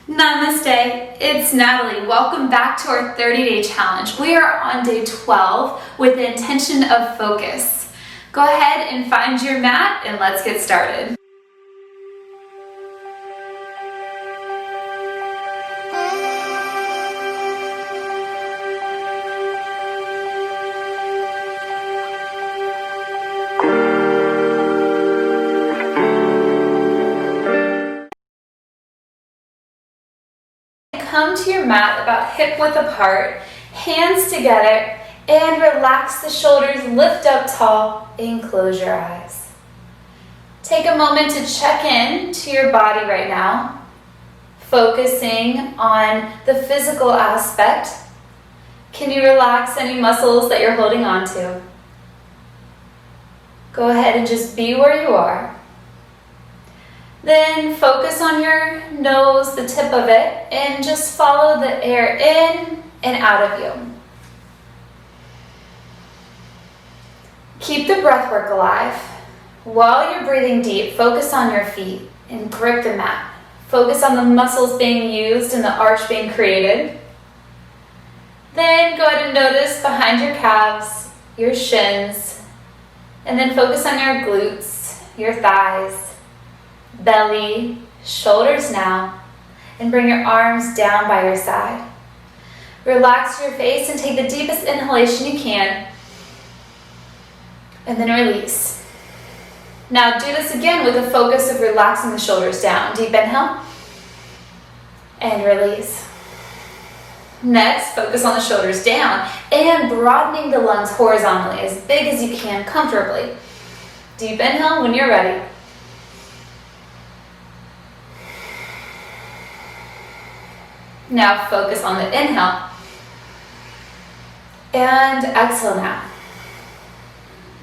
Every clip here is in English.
Namaste, it's Natalie. Welcome back to our 30-day challenge. We are on day 12 with the intention of focus. Go ahead and find your mat and let's get started. Come to your mat about hip width apart, hands together, and relax the shoulders, lift up tall, and close your eyes. Take a moment to check in to your body right now, focusing on the physical aspect. Can you relax any muscles that you're holding on to? Go ahead and just be where you are. Then focus on your nose, the tip of it, and just follow the air in and out of you. Keep the breath work alive. While you're breathing deep, focus on your feet and grip the mat. Focus on the muscles being used and the arch being created. Then go ahead and notice behind your calves, your shins, and then focus on your glutes, your thighs, belly, shoulders now, and bring your arms down by your side. Relax your face and take the deepest inhalation you can, and then release. Now do this again with the focus of relaxing the shoulders down. Deep inhale, and release. Next, focus on the shoulders down and broadening the lungs horizontally, as big as you can comfortably. Deep inhale when you're ready. Now focus on the inhale. And exhale now.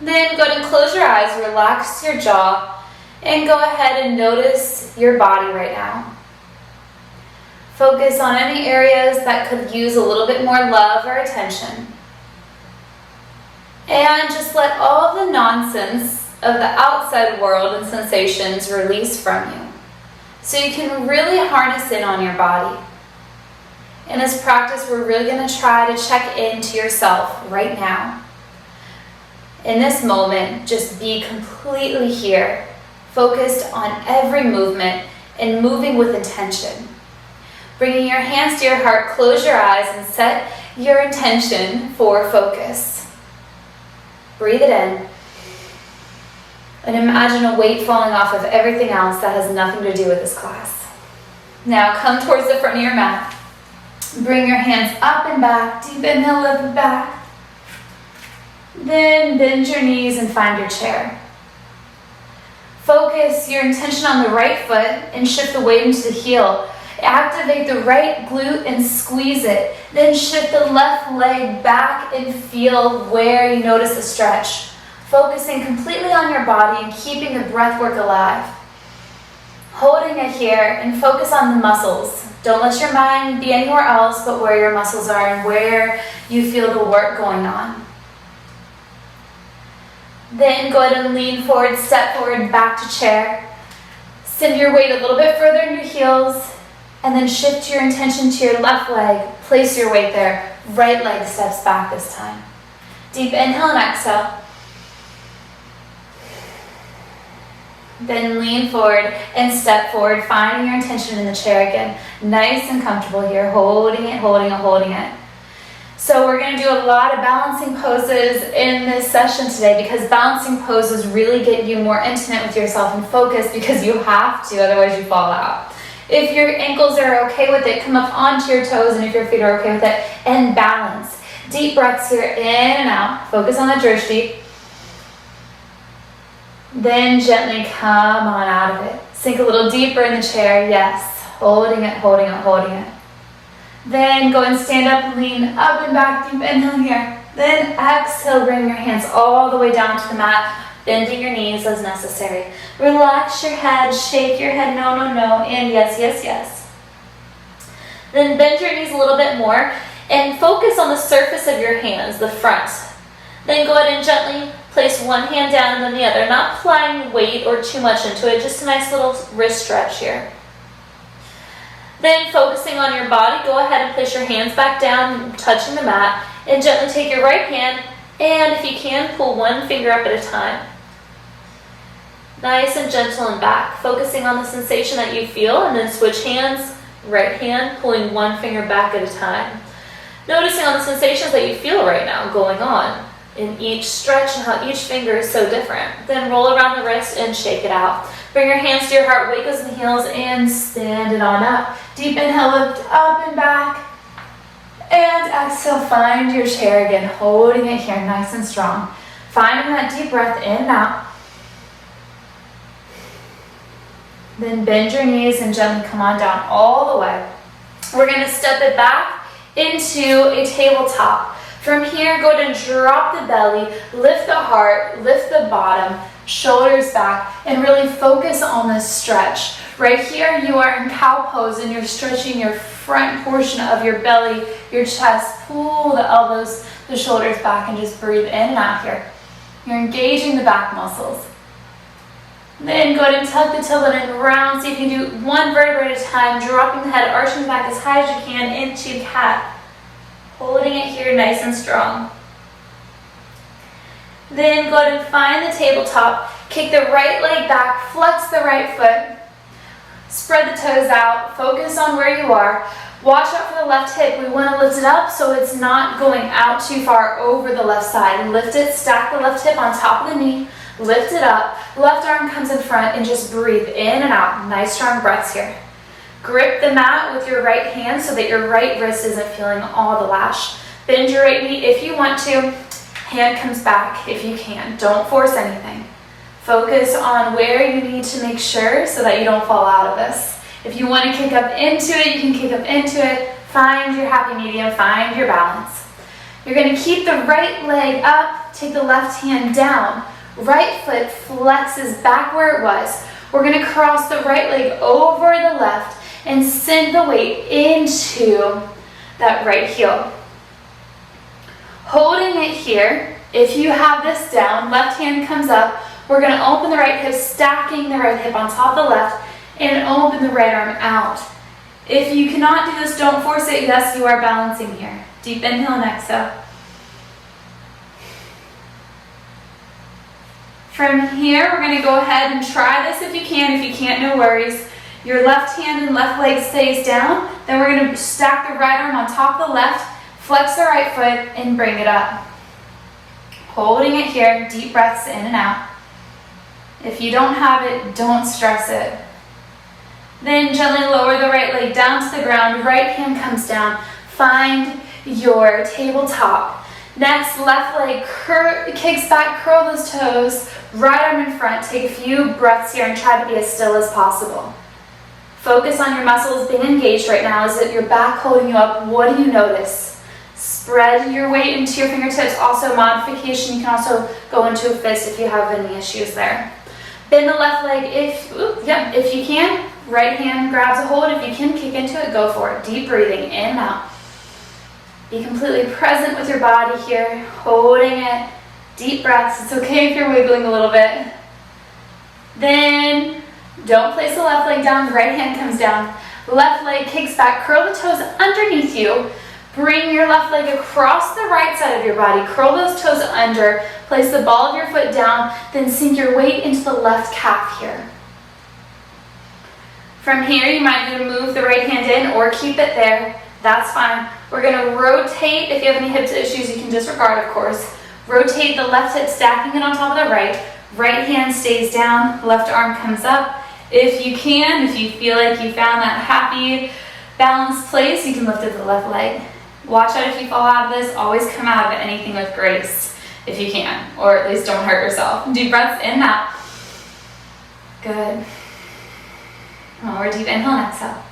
Then go ahead and close your eyes, relax your jaw, and go ahead and notice your body right now. Focus on any areas that could use a little bit more love or attention. And just let all the nonsense of the outside world and sensations release from you, so you can really harness in on your body. In this practice, we're really going to try to check into yourself right now. In this moment, just be completely here, focused on every movement and moving with intention. Bringing your hands to your heart, close your eyes and set your intention for focus. Breathe it in. And imagine a weight falling off of everything else that has nothing to do with this class. Now come towards the front of your mat. Bring your hands up and back. Deep inhale, lift back. Then bend your knees and find your chair. Focus your intention on the right foot and shift the weight into the heel. Activate the right glute and squeeze it. Then shift the left leg back and feel where you notice the stretch. Focusing completely on your body and keeping the breath work alive. Holding it here and focus on the muscles. Don't let your mind be anywhere else but where your muscles are and where you feel the work going on. Then go ahead and lean forward, step forward, back to chair. Send your weight a little bit further in your heels, and then shift your intention to your left leg. Place your weight there. Right leg steps back this time. Deep inhale and exhale. Then lean forward and step forward, finding your intention in the chair again. Nice and comfortable here, holding it, holding it, holding it. So we're going to do a lot of balancing poses in this session today, because balancing poses really get you more intimate with yourself and focused, because you have to, otherwise you fall out. If your ankles are okay with it, come up onto your toes, and if your feet are okay with it, and balance. Deep breaths here, in and out. Focus on the drishti. Then gently come on out of it. Sink a little deeper in the chair. Yes. Holding it, holding it, holding it. Then go and stand up, lean up and back. Deep inhale here. Then exhale, bring your hands all the way down to the mat, bending your knees as necessary. Relax your head, shake your head, no, no, no, and yes, yes, yes. Then bend your knees a little bit more and focus on the surface of your hands, the front. Then go ahead and gently place one hand down and then the other, not applying weight or too much into it, just a nice little wrist stretch here. Then focusing on your body, go ahead and place your hands back down, touching the mat, and gently take your right hand, and if you can, pull one finger up at a time. Nice and gentle and back, focusing on the sensation that you feel, and then switch hands, right hand, pulling one finger back at a time. Noticing on the sensations that you feel right now going on in each stretch and how each finger is so different. Then roll around the wrist and shake it out. Bring your hands to your heart, weight goes in the heels, and stand it on up. Deep inhale, lift up and back. And exhale, find your chair again, holding it here nice and strong. Finding that deep breath in and out. Then bend your knees and gently come on down all the way. We're going to step it back into a tabletop. From here, go ahead and drop the belly, lift the heart, lift the bottom, shoulders back, and really focus on this stretch. Right here, you are in cow pose and you're stretching your front portion of your belly, your chest. Pull the elbows, the shoulders back, and just breathe in and out here. You're engaging the back muscles. Then go ahead and tuck the tailbone and round. See if you can do one vertebrae at a time, dropping the head, arching the back as high as you can into cat. Holding it here nice and strong. Then go ahead and find the tabletop. Kick the right leg back, flex the right foot. Spread the toes out, focus on where you are. Watch out for the left hip. We want to lift it up so it's not going out too far over the left side. Lift it, stack the left hip on top of the knee. Lift it up, left arm comes in front, and just breathe in and out. Nice strong breaths here. Grip the mat with your right hand so that your right wrist isn't feeling all the lash. Bend your right knee if you want to. Hand comes back if you can. Don't force anything. Focus on where you need to make sure so that you don't fall out of this. If you want to kick up into it, you can kick up into it. Find your happy medium, find your balance. You're going to keep the right leg up, take the left hand down. Right foot flexes back where it was. We're going to cross the right leg over the left and send the weight into that right heel. Holding it here, if you have this down, left hand comes up, we're going to open the right hip, stacking the right hip on top of the left, and open the right arm out. If you cannot do this, don't force it. Yes, you are balancing here. Deep inhale and exhale. From here, we're going to go ahead and try this if you can. If you can't, no worries. Your left hand and left leg stays down. Then we're going to stack the right arm on top of the left, flex the right foot, and bring it up. Holding it here, deep breaths in and out. If you don't have it, don't stress it. Then gently lower the right leg down to the ground. Right hand comes down. Find your tabletop. Next, left leg kicks back, curl those toes. Right arm in front. Take a few breaths here and try to be as still as possible. Focus on your muscles being engaged right now. Is it your back holding you up? What do you notice? Spread your weight into your fingertips. Also, modification, you can also go into a fist if you have any issues there. Bend the left leg if you can. Right hand grabs a hold. If you can kick into it, go for it. Deep breathing in and out. Be completely present with your body here, holding it. Deep breaths. It's okay if you're wiggling a little bit. Then don't place the left leg down. Right hand comes down. Left leg kicks back. Curl the toes underneath you. Bring your left leg across the right side of your body. Curl those toes under. Place the ball of your foot down. Then sink your weight into the left calf here. From here, you might need to move the right hand in or keep it there. That's fine. We're going to rotate. If you have any hip issues, you can disregard, of course. Rotate the left hip, stacking it on top of the right. Right hand stays down. Left arm comes up. If you can, if you feel like you found that happy, balanced place, you can lift up the left leg. Watch out if you fall out of this. Always come out of anything with grace if you can, or at least don't hurt yourself. Deep breaths in and out. Good. More deep inhale and exhale.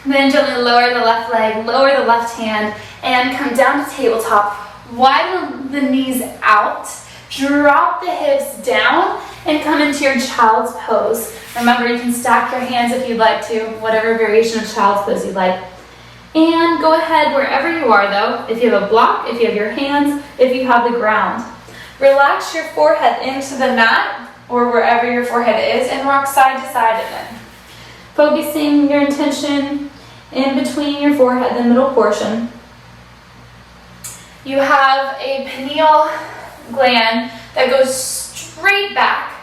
Then gently lower the left leg, lower the left hand, and come down to tabletop. Widen the knees out. Drop the hips down and come into your child's pose. Remember, you can stack your hands if you'd like to, whatever variation of child's pose you'd like. And go ahead wherever you are though, if you have a block, if you have your hands, if you have the ground. Relax your forehead into the mat or wherever your forehead is and rock side to side in it. Focusing your intention in between your forehead and the middle portion. You have a pineal gland that goes straight back.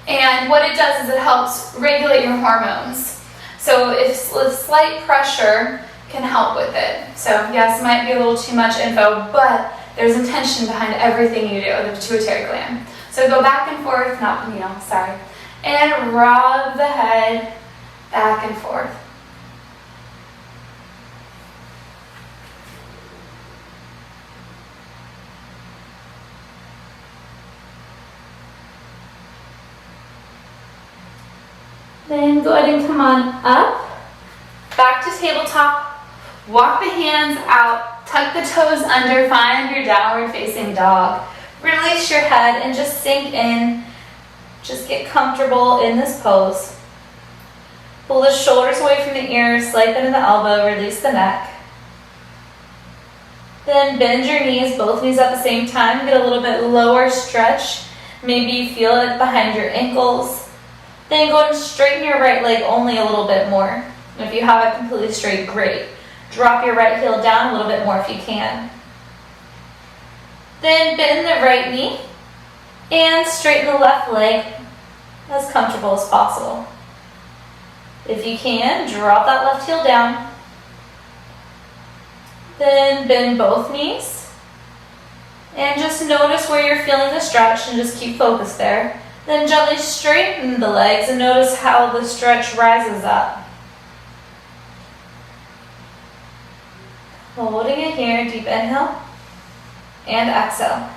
And what it does is it helps regulate your hormones. So if slight pressure can help with it. So yes, it might be a little too much info, but there's intention behind everything you do, the pituitary gland. So go back and forth, not pineal, sorry. And rub the head back and forth. Then go ahead and come on up, back to tabletop, walk the hands out, tuck the toes under, find your downward facing dog. Release your head and just sink in, just get comfortable in this pose. Pull the shoulders away from the ears, slide them to the elbow, release the neck. Then bend your knees, both knees at the same time, get a little bit lower stretch. Maybe you feel it behind your ankles. Then go ahead and straighten your right leg only a little bit more. If you have it completely straight, great. Drop your right heel down a little bit more if you can. Then bend the right knee and straighten the left leg as comfortable as possible. If you can, drop that left heel down. Then bend both knees. And just notice where you're feeling the stretch and just keep focused there. Then gently straighten the legs and notice how the stretch rises up. Holding it here, deep inhale and exhale.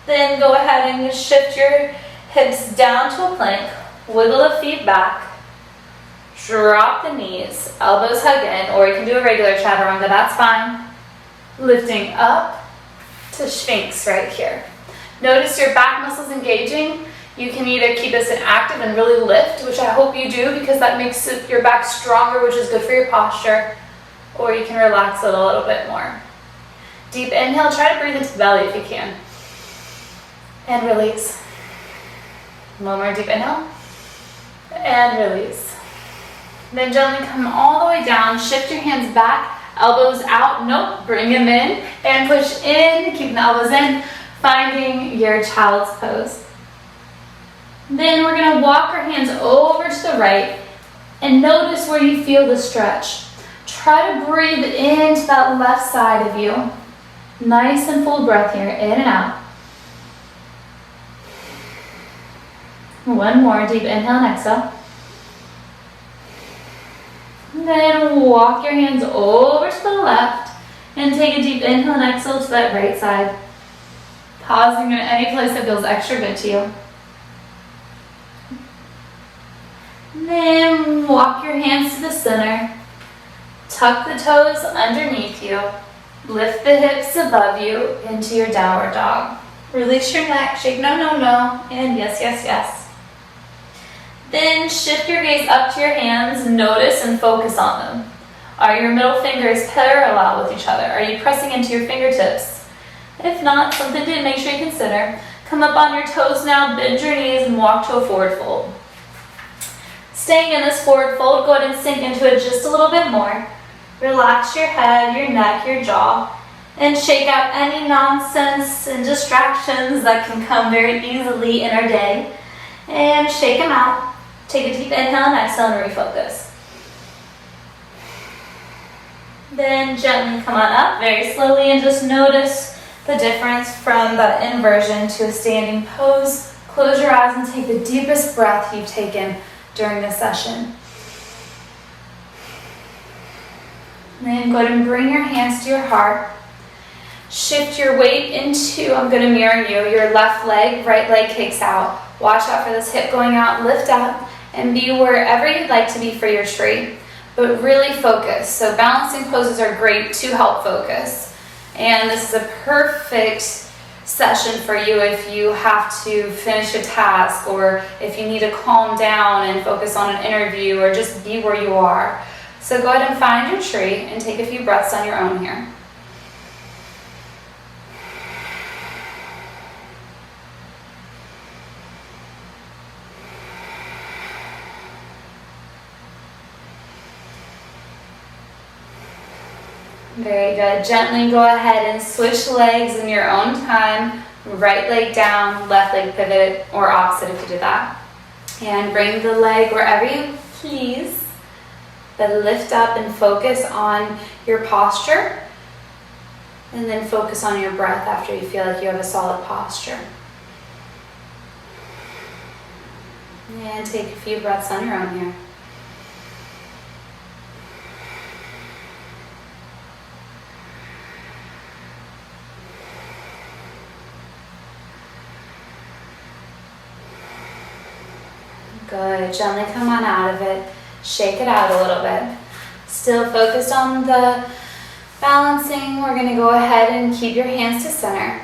Then go ahead and shift your hips down to a plank, wiggle the feet back, drop the knees, elbows hug in, or you can do a regular chaturanga, that's fine. Lifting up to Sphinx right here. Notice your back muscles engaging. You can either keep this active and really lift, which I hope you do because that makes your back stronger, which is good for your posture, or you can relax it a little bit more. Deep inhale, try to breathe into the belly if you can. And release. One more deep inhale. And release. Then gently come all the way down, shift your hands back, elbows out, nope, bring them in, and push in, keeping the elbows in. Finding your child's pose. Then we're going to walk our hands over to the right and notice where you feel the stretch. Try to breathe into that left side of you. Nice and full breath here, in and out. One more deep inhale and exhale. And then walk your hands over to the left and take a deep inhale and exhale to that right side. Pausing in any place that feels extra good to you. And then walk your hands to the center. Tuck the toes underneath you. Lift the hips above you into your downward dog. Release your neck, shake no, no, no, and yes, yes, yes. Then shift your gaze up to your hands, notice and focus on them. Are your middle fingers parallel with each other? Are you pressing into your fingertips? If not, something to make sure you consider. Come up on your toes now, bend your knees and walk to a forward fold. Staying in this forward fold, go ahead and sink into it just a little bit more. Relax your head, your neck, your jaw, and shake out any nonsense and distractions that can come very easily in our day. And shake them out. Take a deep inhale and exhale and refocus. Then gently come on up very slowly and just notice the difference from the inversion to a standing pose. Close your eyes and take the deepest breath you've taken during this session. And then go ahead and bring your hands to your heart. Shift your weight into, I'm going to mirror you, your left leg, right leg kicks out. Watch out for this hip going out, lift up, and be wherever you'd like to be for your tree. But really focus. So balancing poses are great to help focus. And this is a perfect session for you if you have to finish a task or if you need to calm down and focus on an interview or just be where you are. So go ahead and find your tree and take a few breaths on your own here. Very good. Gently go ahead and switch legs in your own time. Right leg down, left leg pivot, or opposite if you did that. And bring the leg wherever you please. But lift up and focus on your posture. And then focus on your breath after you feel like you have a solid posture. And take a few breaths on your own here. Good. Gently come on out of it. Shake it out a little bit. Still focused on the balancing. We're going to go ahead and keep your hands to center.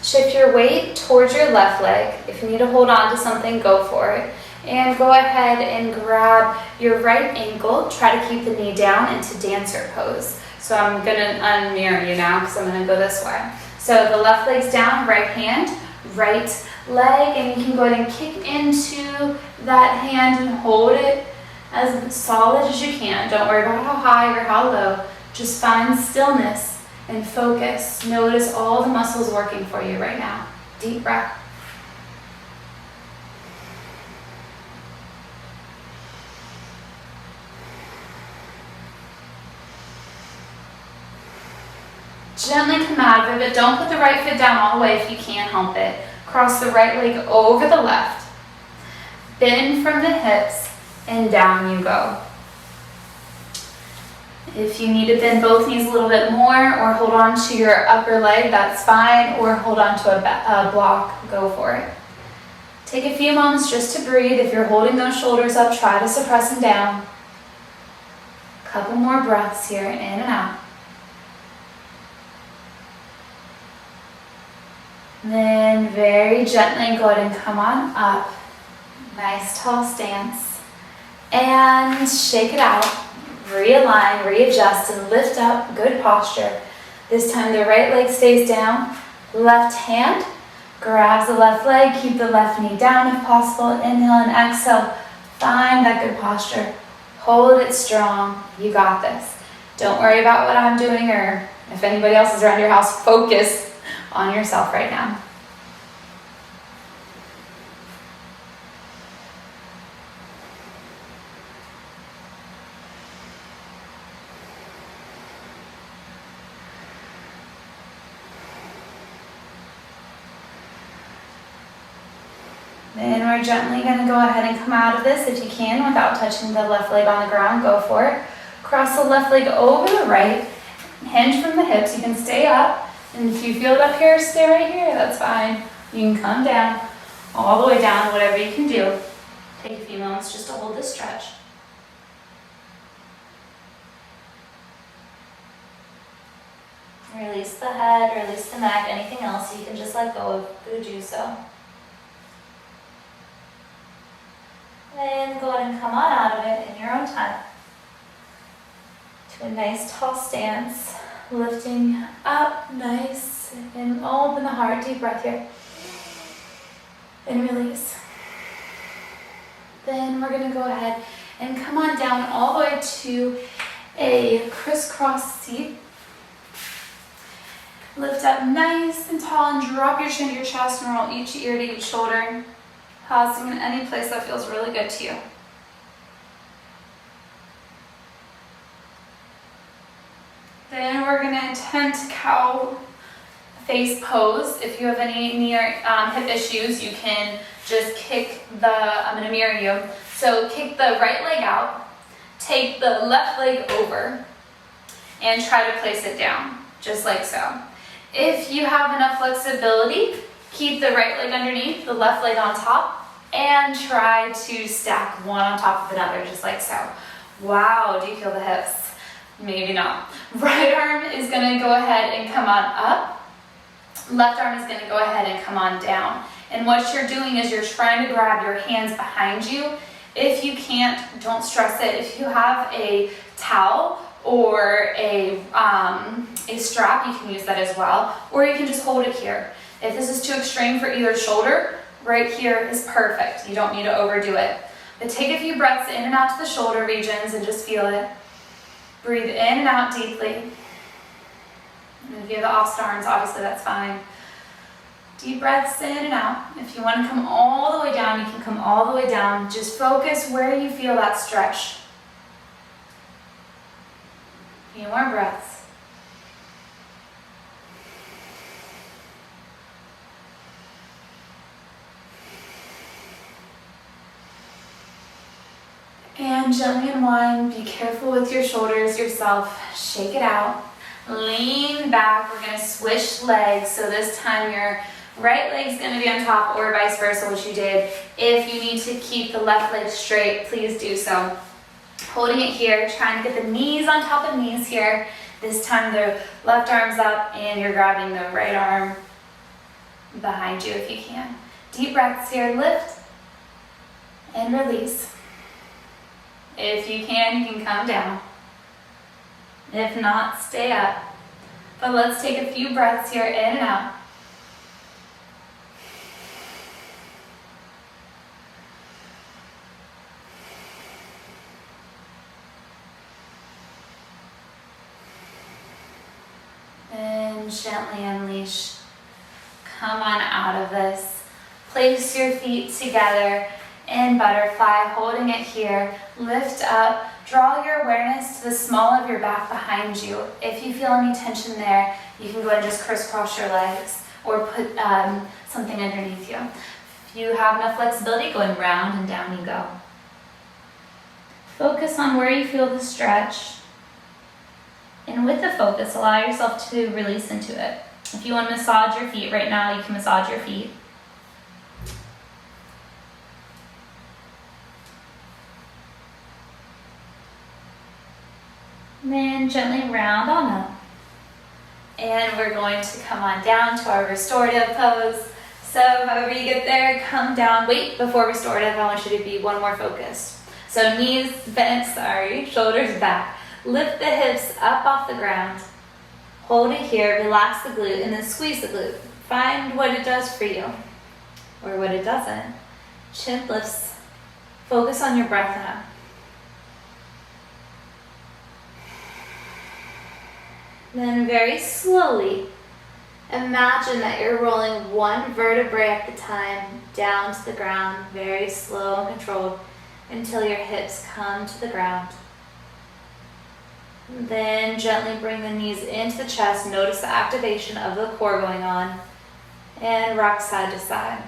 Shift your weight towards your left leg. If you need to hold on to something, go for it. And go ahead and grab your right ankle. Try to keep the knee down into dancer pose. So I'm going to unmirror you now because I'm going to go this way. So the left leg's down, right hand, right leg, and you can go ahead and kick into that hand and hold it as solid as you can. Don't worry about how high or how low. Just find stillness and focus. Notice all the muscles working for you right now. Deep breath. Gently come out of it, but don't put the right foot down all the way if you can't help it. Cross the right leg over the left. Bend from the hips and down you go. If you need to bend both knees a little bit more or hold on to your upper leg, that's fine, or hold on to a block, go for it. Take a few moments just to breathe. If you're holding those shoulders up, try to suppress them down. A couple more breaths here, in and out. Then very gently go ahead and come on up. Nice tall stance. And shake it out. Realign, readjust, and lift up. Good posture. This time the right leg stays down. Left hand grabs the left leg. Keep the left knee down if possible. Inhale and exhale. Find that good posture. Hold it strong. You got this. Don't worry about what I'm doing or if anybody else is around your house. Focus on yourself right now. Then we're gently going to go ahead and come out of this if you can without touching the left leg on the ground. Go for it. Cross the left leg over the right. Hinge from the hips. You can stay up. And if you feel it up here, stay right here. That's fine. You can come down, all the way down, whatever you can do. Take a few moments just to hold this stretch. Release the head, release the neck, anything else you can just let go of. Good to do so. And go ahead and come on out of it in your own time. To a nice tall stance. Lifting up, nice, and open the heart, deep breath here. And release. Then we're going to go ahead and come on down all the way to a crisscross seat. Lift up nice and tall and drop your chin to your chest and roll each ear to each shoulder. Pausing in any place that feels really good to you. Then we're going to attempt cow face pose. If you have any knee or hip issues, you can just kick I'm going to mirror you. So kick the right leg out, take the left leg over, and try to place it down, just like so. If you have enough flexibility, keep the right leg underneath, the left leg on top, and try to stack one on top of another, just like so. Wow, do you feel the hips? Maybe not. Right arm is going to go ahead and come on up. Left arm is going to go ahead and come on down. And what you're doing is you're trying to grab your hands behind you. If you can't, don't stress it. If you have a towel or a strap, you can use that as well. Or you can just hold it here. If this is too extreme for either shoulder, right here is perfect. You don't need to overdo it. But take a few breaths in and out to the shoulder regions and just feel it. Breathe in and out deeply. And if you have the opposite arms, obviously that's fine. Deep breaths in and out. If you want to come all the way down, you can come all the way down. Just focus where you feel that stretch. A few more breaths. And gently unwind. Be careful with your shoulders yourself. Shake it out. Lean back. We're going to switch legs. So this time your right leg's going to be on top or vice versa, which you did. If you need to keep the left leg straight, please do so. Holding it here, trying to get the knees on top of knees here. This time the left arm's up and you're grabbing the right arm behind you if you can. Deep breaths here. Lift and release. If you can come down. If not, stay up. But let's take a few breaths here, in and out. And gently unleash. Come on out of this. Place your feet together in butterfly, holding it here. Lift up. Draw your awareness to the small of your back behind you. If you feel any tension there, you can go ahead and just crisscross your legs or put something underneath you. If you have enough flexibility, going round and down you go. Focus on where you feel the stretch. And with the focus, allow yourself to release into it. If you want to massage your feet right now, you can massage your feet. And then gently round on up. And we're going to come on down to our restorative pose. So however you get there, come down. Wait, before restorative, I want you to be one more focused. So knees bent, shoulders back. Lift the hips up off the ground. Hold it here, relax the glute, and then squeeze the glute. Find what it does for you, or what it doesn't. Chin lifts. Focus on your breath now. Then very slowly, imagine that you're rolling one vertebrae at the time down to the ground, very slow and controlled, until your hips come to the ground. Then gently bring the knees into the chest. Notice the activation of the core going on. And rock side to side.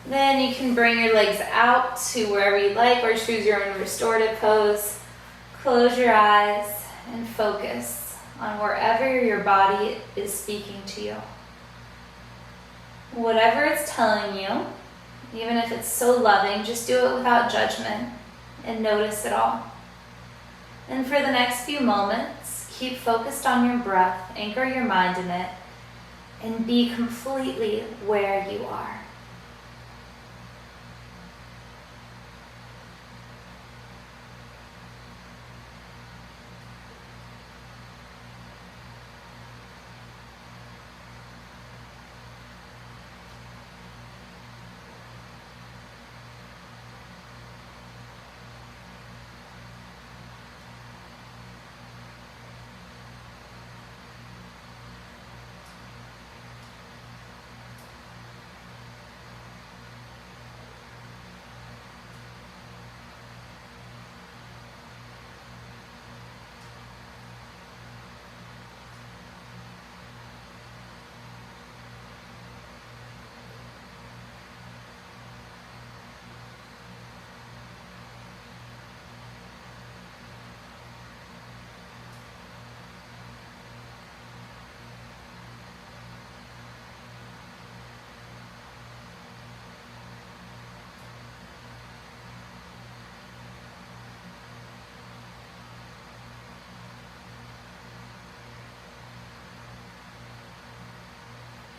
Then you can bring your legs out to wherever you like or choose your own restorative pose. Close your eyes and focus on wherever your body is speaking to you. Whatever it's telling you, even if it's so loving, just do it without judgment and notice it all. And for the next few moments, keep focused on your breath, anchor your mind in it, and be completely where you are.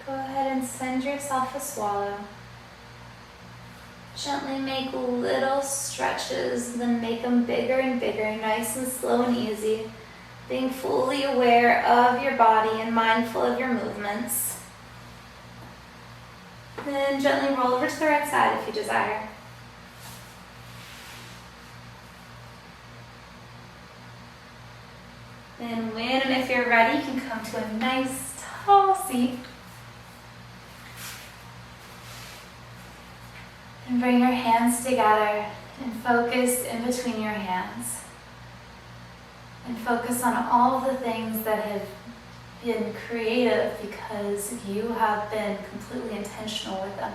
Go ahead and send yourself a swallow. Gently make little stretches, then make them bigger and bigger, nice and slow and easy, being fully aware of your body and mindful of your movements. Then gently roll over to the right side if you desire. Then when and if you're ready, you can come to a nice tall seat. And bring your hands together and focus in between your hands. And focus on all the things that have been creative because you have been completely intentional with them.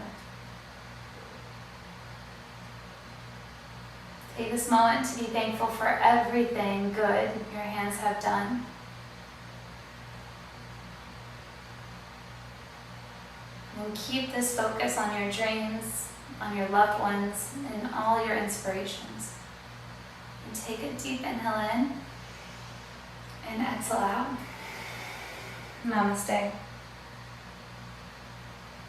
Take this moment to be thankful for everything good your hands have done. And keep this focus on your dreams, on your loved ones, and all your inspirations. And take a deep inhale in and exhale out. Namaste.